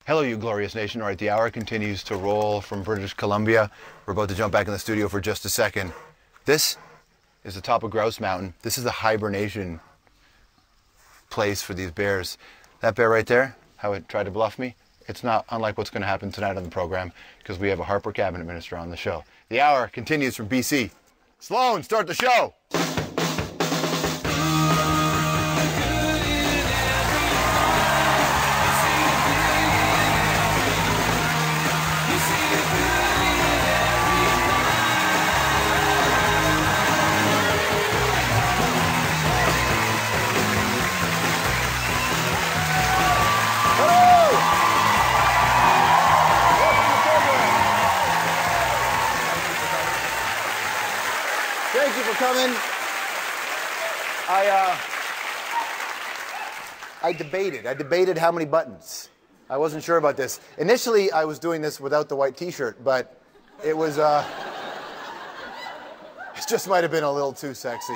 Hello, you glorious nation. All right, the hour continues to roll from British Columbia. We're about to jump back in the studio for just a second. This is the top of Grouse Mountain. This is the hibernation place for these bears. That bear right there, how it tried to bluff me, it's not unlike what's going to happen tonight on the program because we have a Harper cabinet minister on the show. The hour continues from BC. Sloan, start the show. Thank you for coming. I debated how many buttons. I wasn't sure about this. Initially, I was doing this without the white t-shirt, but it was, it just might have been a little too sexy.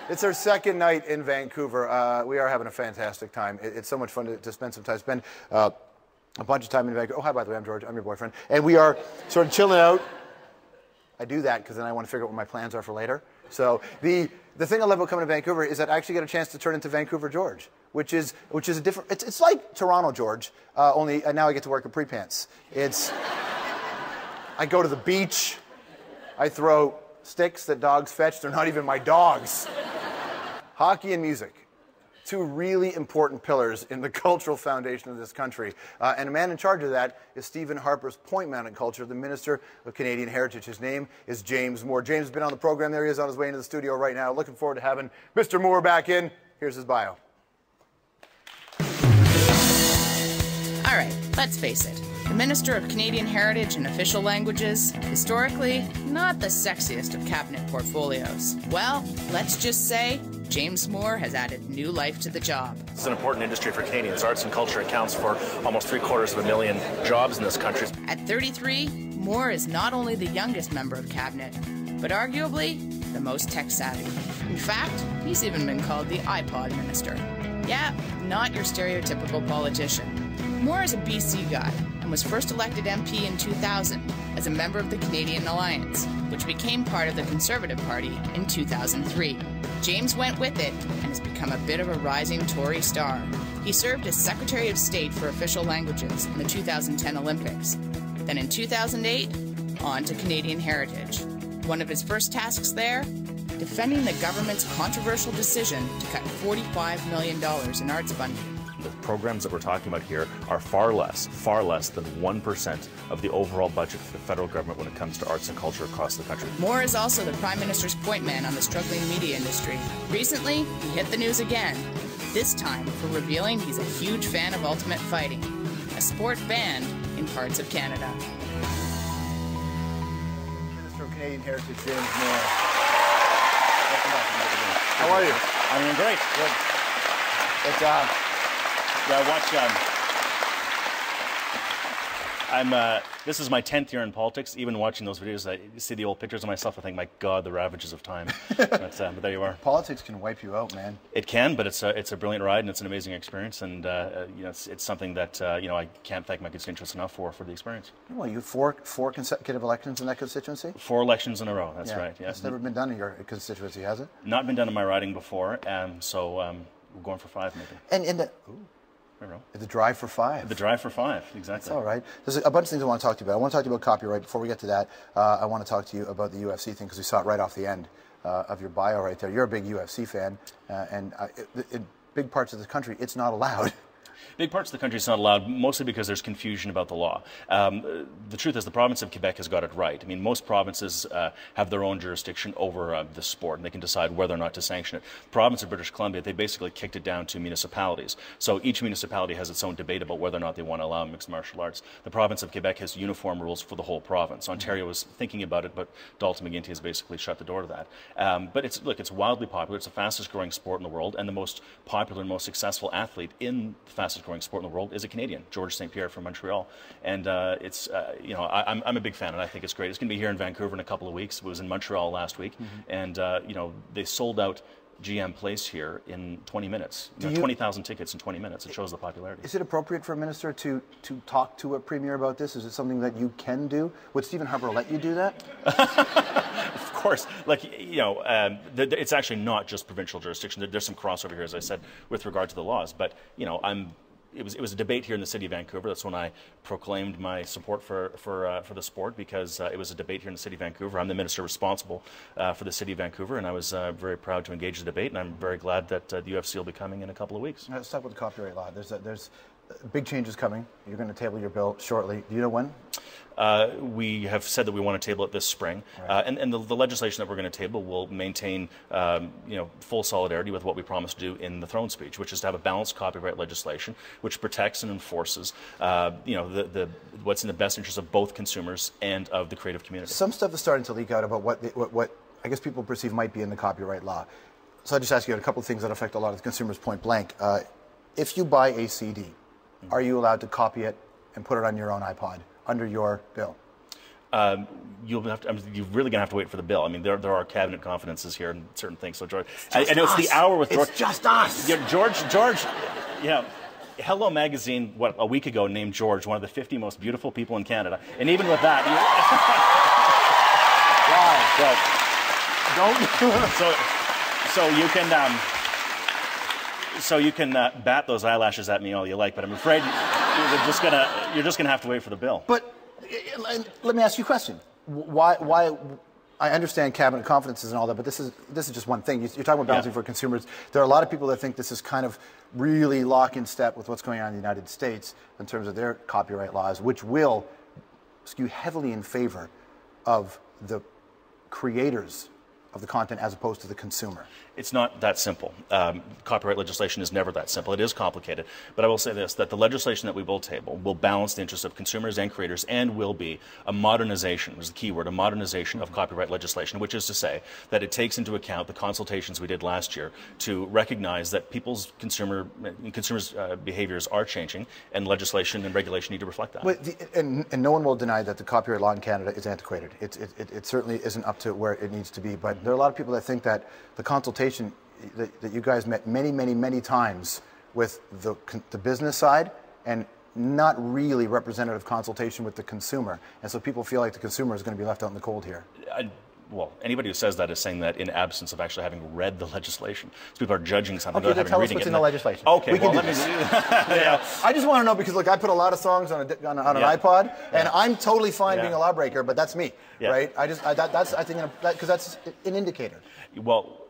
It's our second night in Vancouver. We are having a fantastic time. It's so much fun to spend some time, spend a bunch of time in Vancouver. Oh, hi, by the way, I'm George. I'm your boyfriend. And we are sort of chilling out. I do that because then I want to figure out what my plans are for later. So the thing I love about coming to Vancouver is that I actually get a chance to turn into Vancouver George, which is a different. It's like Toronto George, only now I get to work at pre-pants. I go to the beach, I throw sticks that dogs fetch. They're not even my dogs. Hockey and music. Two really important pillars in the cultural foundation of this country. And a man in charge of that is Stephen Harper's Point Mountain culture, the Minister of Canadian Heritage. His name is James Moore. James has been on the program. There he is on his way into the studio right now. Looking forward to having Mr. Moore back in. Here's his bio. All right, let's face it. The Minister of Canadian Heritage and Official Languages, historically, not the sexiest of cabinet portfolios. Well, let's just say James Moore has added new life to the job. This is an important industry for Canadians. Arts and culture accounts for almost 750,000 jobs in this country. At 33, Moore is not only the youngest member of cabinet, but arguably the most tech-savvy. In fact, he's even been called the iPod Minister. Yeah, not your stereotypical politician. Moore is a BC guy and was first elected MP in 2000 as a member of the Canadian Alliance, which became part of the Conservative Party in 2003. James went with it and has become a bit of a rising Tory star. He served as Secretary of State for Official Languages in the 2010 Olympics. Then in 2008, on to Canadian Heritage. One of his first tasks there, defending the government's controversial decision to cut $45 million in arts funding. The programs that we're talking about here are far less than 1% of the overall budget for the federal government when it comes to arts and culture across the country. Moore is also the Prime Minister's point man on the struggling media industry. Recently, he hit the news again, this time for revealing he's a huge fan of ultimate fighting, a sport banned in parts of Canada. Minister of Canadian Heritage, James Moore. Welcome back. How are you? I'm doing great. Good. Yeah, this is my 10th year in politics. Even watching those videos, I see the old pictures of myself, I think, my God, the ravages of time. But there you are. Politics can wipe you out, man. It can, but it's a brilliant ride and it's an amazing experience. And you know, it's something that I can't thank my constituents enough for the experience. Well, you four consecutive elections in that constituency? 4 elections in a row. That's right. Yeah. It's never been done in your constituency, has it? Not been done in my riding before. So we're going for 5 maybe. And in the. Ooh. The drive for 5. The drive for 5, exactly. That's all right. There's a bunch of things I want to talk to you about. I want to talk to you about copyright. Before we get to that, I want to talk to you about the UFC thing because we saw it right off the end of your bio right there. You're a big UFC fan, and in big parts of the country, it's not allowed. Big parts of the country it's not allowed, mostly because there's confusion about the law. The truth is the province of Quebec has got it right. I mean, most provinces have their own jurisdiction over the sport, and they can decide whether or not to sanction it. The province of British Columbia, they basically kicked it down to municipalities. So each municipality has its own debate about whether or not they want to allow mixed martial arts. The province of Quebec has uniform rules for the whole province. Ontario was thinking about it, but Dalton McGuinty has basically shut the door to that. But it's wildly popular. It's the fastest growing sport in the world, and the most popular and most successful athlete in the fastest growing sport in the world is a Canadian, George St. Pierre from Montreal. And I'm a big fan, and I think it's great. It's going to be here in Vancouver in a couple of weeks. It was in Montreal last week, and they sold out GM place here in 20 minutes. 20,000 tickets in 20 minutes. It shows the popularity. Is it appropriate for a minister to talk to a premier about this? Is it something that you can do? Would Stephen Harper let you do that? Of course. Like, you know, it's actually not just provincial jurisdiction. There's some crossover here, as I said, with regard to the laws. But, you know, it was a debate here in the city of Vancouver. That's when I proclaimed my support for the sport, because it was a debate here in the city of Vancouver. I'm the minister responsible for the city of Vancouver, and I was very proud to engage the debate, and I'm very glad that the UFC will be coming in a couple of weeks. Let's talk about the copyright law. There's big changes coming. You're going to table your bill shortly. Do you know when? We have said that we want to table it this spring, right. And the legislation that we're going to table will maintain, you know, full solidarity with what we promised to do in the throne speech, which is to have a balanced copyright legislation which protects and enforces, you know, what's in the best interest of both consumers and of the creative community. Some stuff is starting to leak out about what I guess people perceive might be in the copyright law. So I'll just ask you a couple of things that affect a lot of the consumers point blank. If you buy a CD, are you allowed to copy it and put it on your own iPod under your bill? You'll have to, you're really going to have to wait for the bill. I mean, there are cabinet confidences here and certain things. So, George, I know it's the hour with George. It's just us. Yeah, George, you know, Hello Magazine, a week ago, named George one of the 50 most beautiful people in Canada. And even with that, So you can bat those eyelashes at me all you like, but I'm afraid you're just gonna have to wait for the bill. But let me ask you a question. Why? I understand cabinet confidences and all that, but this is just one thing. You're talking about balancing for consumers. There are a lot of people that think this is kind of really lock in step with what's going on in the United States in terms of their copyright laws, which will skew heavily in favor of the creators of the content as opposed to the consumer. It's not that simple. Copyright legislation is never that simple. It is complicated. But I will say this, that the legislation that we will table will balance the interests of consumers and creators and will be a modernization, was the key word, a modernization of copyright legislation, which is to say that it takes into account the consultations we did last year to recognize that people's consumers' behaviors are changing, and legislation and regulation need to reflect that. But and no one will deny that the copyright law in Canada is antiquated. It certainly isn't up to where it needs to be, but there are a lot of people that think that the consultation that you guys met many times with the business side and not really representative consultation with the consumer. And so people feel like the consumer is going to be left out in the cold here. Well, anybody who says that is saying that in absence of actually having read the legislation. So people are judging something without having reading it. Tell us what's in the legislation. Okay, we can well, do this. Yeah. I just want to know because, look, I put a lot of songs on an iPod, and I'm totally fine being a lawbreaker, but that's me, right? I think because that's an indicator. Well,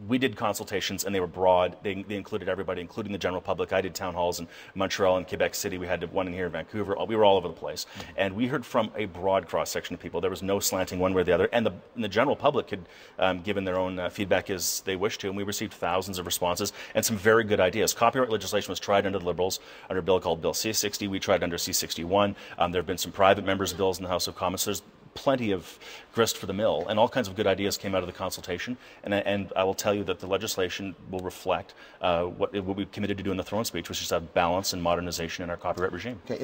we did consultations, and they were broad. They included everybody, including the general public. I did town halls in Montreal and Quebec City. We had one in here in Vancouver. We were all over the place. And we heard from a broad cross-section of people. There was no slanting one way or the other. And the general public could give in their own feedback as they wished to. And we received thousands of responses and some very good ideas. Copyright legislation was tried under the Liberals under a bill called Bill C-60. We tried under C-61. There have been some private members' bills in the House of Commons. There's plenty of grist for the mill, and all kinds of good ideas came out of the consultation. And I will tell you that the legislation will reflect what we committed to do in the throne speech, which is to have balance and modernization in our copyright regime. Okay.